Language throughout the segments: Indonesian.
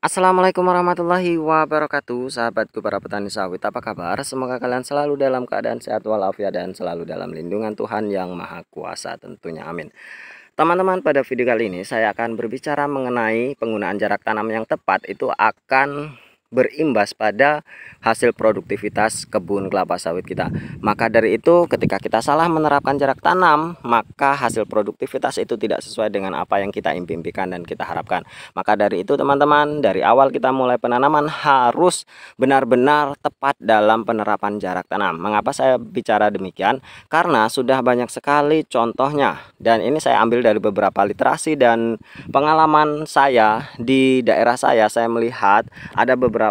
Assalamualaikum warahmatullahi wabarakatuh. Sahabatku para petani sawit, apa kabar? Semoga kalian selalu dalam keadaan sehat walafiat dan selalu dalam lindungan Tuhan yang Maha Kuasa tentunya, amin. Teman-teman, pada video kali ini saya akan berbicara mengenai penggunaan jarak tanam yang tepat itu akan berimbas pada hasil produktivitas kebun kelapa sawit kita. Maka dari itu, ketika kita salah menerapkan jarak tanam, maka hasil produktivitas itu tidak sesuai dengan apa yang kita impikan dan kita harapkan. Maka dari itu teman-teman, dari awal kita mulai penanaman harus benar-benar tepat dalam penerapan jarak tanam. Mengapa saya bicara demikian? Karena sudah banyak sekali contohnya, dan ini saya ambil dari beberapa literasi dan pengalaman saya di daerah saya melihat ada beberapa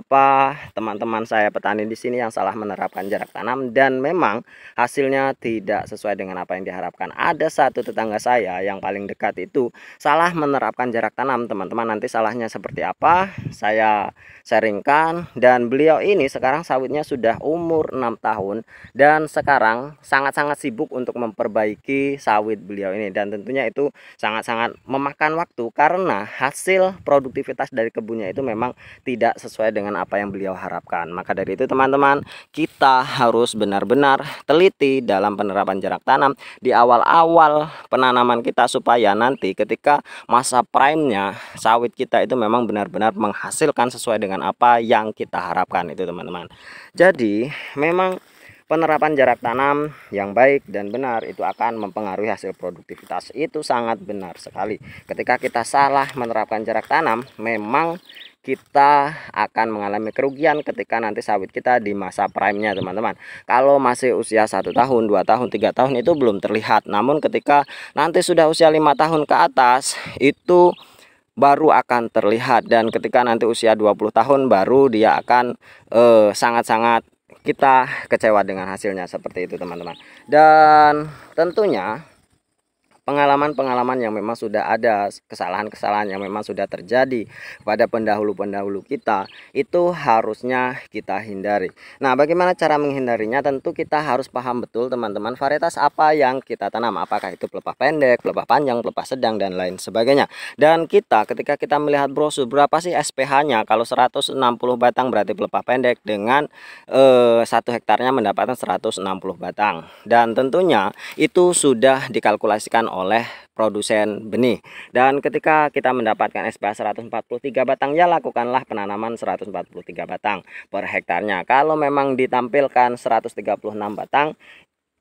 teman-teman saya petani di sini yang salah menerapkan jarak tanam dan memang hasilnya tidak sesuai dengan apa yang diharapkan. Ada satu tetangga saya yang paling dekat itu salah menerapkan jarak tanam, teman-teman. Nanti salahnya seperti apa saya sharingkan, dan beliau ini sekarang sawitnya sudah umur 6 tahun dan sekarang sangat-sangat sibuk untuk memperbaiki sawit beliau ini, dan tentunya itu sangat-sangat memakan waktu karena hasil produktivitas dari kebunnya itu memang tidak sesuai dengan apa yang beliau harapkan. Maka dari itu teman-teman, kita harus benar-benar teliti dalam penerapan jarak tanam di awal-awal penanaman kita supaya nanti ketika masa prime-nya sawit kita itu memang benar-benar menghasilkan sesuai dengan apa yang kita harapkan itu teman-teman. Jadi memang penerapan jarak tanam yang baik dan benar itu akan mempengaruhi hasil produktivitas. Itu sangat benar sekali. Ketika kita salah menerapkan jarak tanam, memang kita akan mengalami kerugian ketika nanti sawit kita di masa prime-nya teman-teman. Kalau masih usia 1 tahun, 2 tahun, 3 tahun itu belum terlihat. Namun ketika nanti sudah usia 5 tahun ke atas itu baru akan terlihat, dan ketika nanti usia 20 tahun baru dia akan sangat-sangat kita kecewa dengan hasilnya seperti itu teman-teman. Dan tentunya pengalaman-pengalaman yang memang sudah ada, kesalahan-kesalahan yang memang sudah terjadi pada pendahulu-pendahulu kita itu harusnya kita hindari. Nah, bagaimana cara menghindarinya? Tentu kita harus paham betul teman-teman varietas apa yang kita tanam, apakah itu pelepah pendek, pelepah panjang, pelepah sedang dan lain sebagainya. Dan kita ketika kita melihat brosur berapa sih SPH-nya, kalau 160 batang berarti pelepah pendek dengan 1 hektarnya mendapatkan 160 batang, dan tentunya itu sudah dikalkulasikan oleh produsen benih. Dan ketika kita mendapatkan SPH 143 batang, ya lakukanlah penanaman 143 batang per hektarnya. Kalau memang ditampilkan 136 batang,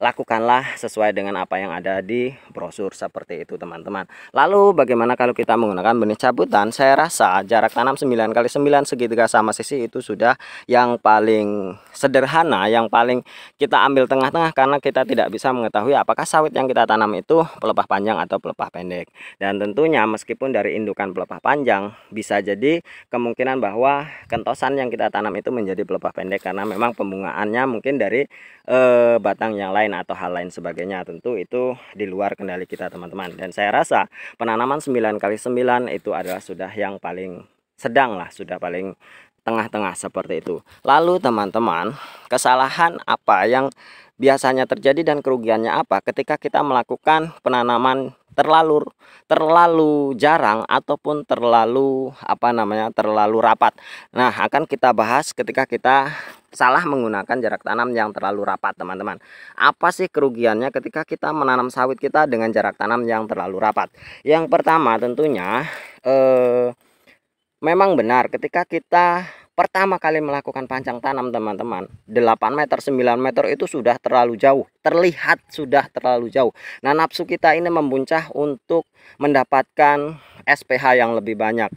lakukanlah sesuai dengan apa yang ada di brosur seperti itu teman-teman. Lalu bagaimana kalau kita menggunakan benih cabutan? Saya rasa jarak tanam 9x9 segitiga sama sisi itu sudah yang paling sederhana, yang paling kita ambil tengah-tengah, karena kita tidak bisa mengetahui apakah sawit yang kita tanam itu pelepah panjang atau pelepah pendek. Dan tentunya meskipun dari indukan pelepah panjang, bisa jadi kemungkinan bahwa kentosan yang kita tanam itu menjadi pelepah pendek karena memang pembungaannya mungkin dari batang yang lain atau hal lain sebagainya. Tentu itu di luar kendali kita teman-teman, dan saya rasa penanaman 9x9 itu adalah sudah yang paling sedang lah, sudah paling tengah-tengah seperti itu. Lalu teman-teman, kesalahan apa yang biasanya terjadi dan kerugiannya apa ketika kita melakukan penanaman terlalu jarang ataupun terlalu terlalu rapat. Nah, akan kita bahas ketika kita salah menggunakan jarak tanam yang terlalu rapat teman-teman. Apa sih kerugiannya ketika kita menanam sawit kita dengan jarak tanam yang terlalu rapat? Yang pertama tentunya memang benar ketika kita pertama kali melakukan pancang tanam teman-teman, 8 meter 9 meter itu sudah terlalu jauh, terlihat sudah terlalu jauh. Nah, nafsu kita ini membuncah untuk mendapatkan SPH yang lebih banyak.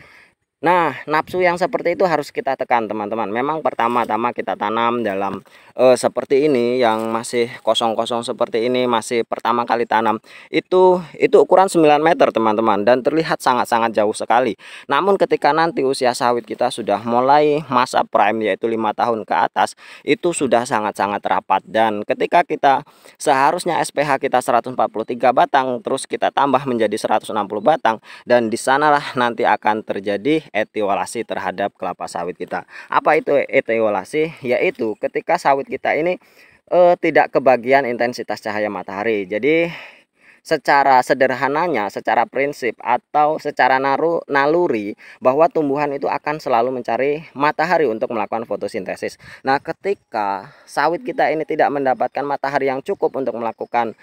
Nah, nafsu yang seperti itu harus kita tekan teman-teman. Memang pertama-tama kita tanam dalam seperti ini, yang masih kosong-kosong seperti ini, masih pertama kali tanam. Itu ukuran 9 meter teman-teman, dan terlihat sangat-sangat jauh sekali. Namun ketika nanti usia sawit kita sudah mulai masa prime, yaitu 5 tahun ke atas, itu sudah sangat-sangat rapat. Dan ketika kita seharusnya SPH kita 143 batang, terus kita tambah menjadi 160 batang, dan di sanalah nanti akan terjadi etiolasi terhadap kelapa sawit kita. Apa itu etiolasi? Yaitu ketika sawit kita ini tidak kebagian intensitas cahaya matahari. Jadi secara sederhananya, secara prinsip atau secara naluri bahwa tumbuhan itu akan selalu mencari matahari untuk melakukan fotosintesis. Nah, ketika sawit kita ini tidak mendapatkan matahari yang cukup untuk melakukan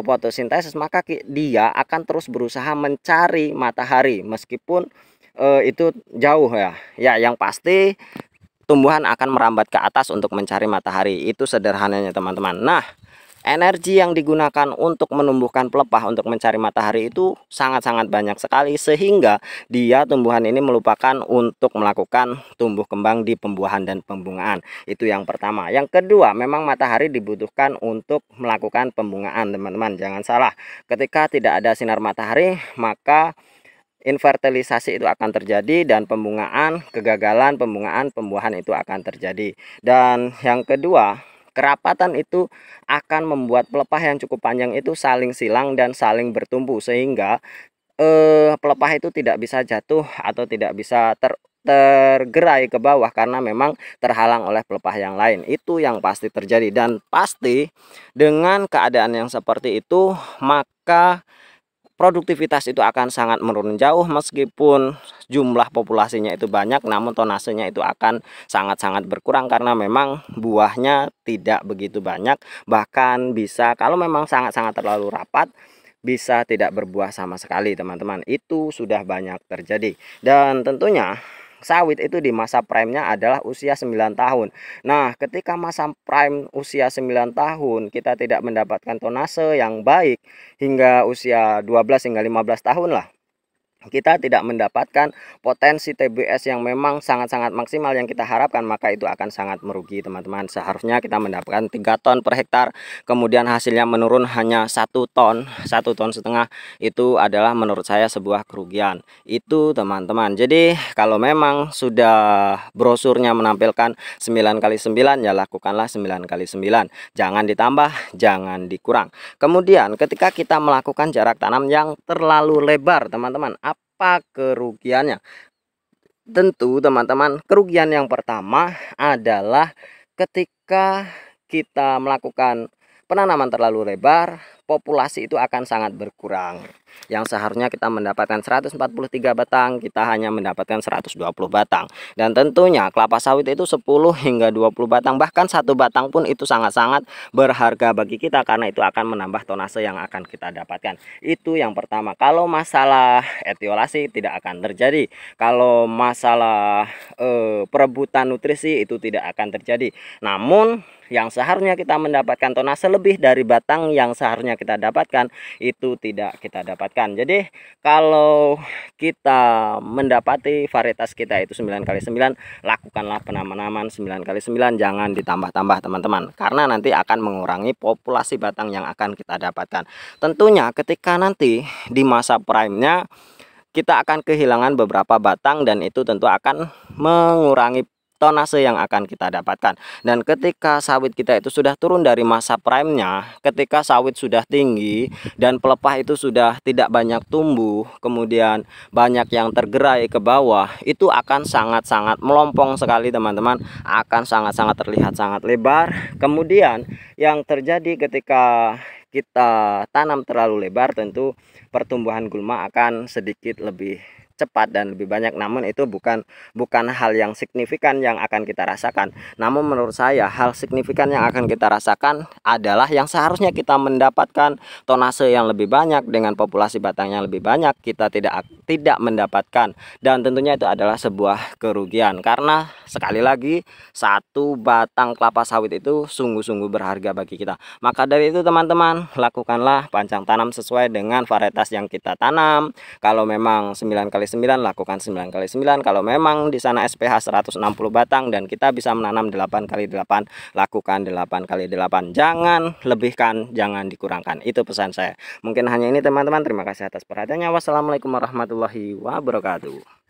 fotosintesis, maka dia akan terus berusaha mencari matahari meskipun itu jauh ya. Ya, yang pasti tumbuhan akan merambat ke atas untuk mencari matahari. Itu sederhananya teman-teman. Nah, energi yang digunakan untuk menumbuhkan pelepah untuk mencari matahari itu sangat-sangat banyak sekali, sehingga dia tumbuhan ini melupakan untuk melakukan tumbuh kembang di pembuahan dan pembungaan. Itu yang pertama. Yang kedua, memang matahari dibutuhkan untuk melakukan pembungaan teman-teman. Jangan salah, ketika tidak ada sinar matahari maka infertilisasi itu akan terjadi dan pembungaan, kegagalan pembungaan, pembuahan itu akan terjadi. Dan yang kedua, kerapatan itu akan membuat pelepah yang cukup panjang itu saling silang dan saling bertumpu, sehingga pelepah itu tidak bisa jatuh atau tidak bisa tergerai ke bawah karena memang terhalang oleh pelepah yang lain. Itu yang pasti terjadi, dan pasti dengan keadaan yang seperti itu maka produktivitas itu akan sangat menurun jauh. Meskipun jumlah populasinya itu banyak, namun tonasenya itu akan sangat-sangat berkurang karena memang buahnya tidak begitu banyak. Bahkan bisa, kalau memang sangat-sangat terlalu rapat, bisa tidak berbuah sama sekali teman-teman. Itu sudah banyak terjadi. Dan tentunya sawit itu di masa prime-nya adalah usia 9 tahun. Nah, ketika masa prime usia 9 tahun kita tidak mendapatkan tonase yang baik hingga usia 12 hingga 15 tahun lah, kita tidak mendapatkan potensi TBS yang memang sangat-sangat maksimal yang kita harapkan, maka itu akan sangat merugi teman-teman. Seharusnya kita mendapatkan 3 ton per hektar, kemudian hasilnya menurun hanya 1 ton, 1,5 ton. Itu adalah menurut saya sebuah kerugian. Itu teman-teman. Jadi kalau memang sudah brosurnya menampilkan 9x9, ya lakukanlah 9x9. Jangan ditambah, jangan dikurang. Kemudian ketika kita melakukan jarak tanam yang terlalu lebar teman-teman, apa kerugiannya? Tentu teman-teman, kerugian yang pertama adalah ketika kita melakukan penanaman terlalu lebar, populasi itu akan sangat berkurang. Yang seharusnya kita mendapatkan 143 batang, kita hanya mendapatkan 120 batang. Dan tentunya kelapa sawit itu 10 hingga 20 batang, bahkan 1 batang pun itu sangat-sangat berharga bagi kita karena itu akan menambah tonase yang akan kita dapatkan. Itu yang pertama. Kalau masalah etiolasi tidak akan terjadi. Kalau masalah perebutan nutrisi itu tidak akan terjadi. Namun yang seharusnya kita mendapatkan tonase lebih dari batang yang seharusnya kita dapatkan, itu tidak kita dapatkan. Jadi kalau kita mendapati varietas kita itu 9x9, lakukanlah penanaman 9x9, jangan ditambah-tambah teman-teman, karena nanti akan mengurangi populasi batang yang akan kita dapatkan. Tentunya ketika nanti di masa prime-nya kita akan kehilangan beberapa batang, dan itu tentu akan mengurangi tonase yang akan kita dapatkan. Dan ketika sawit kita itu sudah turun dari masa prime-nya, ketika sawit sudah tinggi dan pelepah itu sudah tidak banyak tumbuh, kemudian banyak yang tergerai ke bawah, itu akan sangat-sangat melompong sekali teman-teman, akan sangat-sangat terlihat sangat lebar. Kemudian yang terjadi ketika kita tanam terlalu lebar, tentu pertumbuhan gulma akan sedikit lebih cepat dan lebih banyak, namun itu bukan hal yang signifikan yang akan kita rasakan. Namun menurut saya hal signifikan yang akan kita rasakan adalah yang seharusnya kita mendapatkan tonase yang lebih banyak dengan populasi batang yang lebih banyak, kita tidak mendapatkan, dan tentunya itu adalah sebuah kerugian, karena sekali lagi 1 batang kelapa sawit itu sungguh-sungguh berharga bagi kita. Maka dari itu teman-teman, lakukanlah pancang tanam sesuai dengan varietas yang kita tanam. Kalau memang 9x9, lakukan 9x9. Kalau memang di sana SPH 160 batang dan kita bisa menanam 8x8, lakukan 8x8. Jangan lebihkan, jangan dikurangkan. Itu pesan saya. Mungkin hanya ini teman-teman. Terima kasih atas perhatiannya. Wassalamualaikum warahmatullahi wabarakatuh.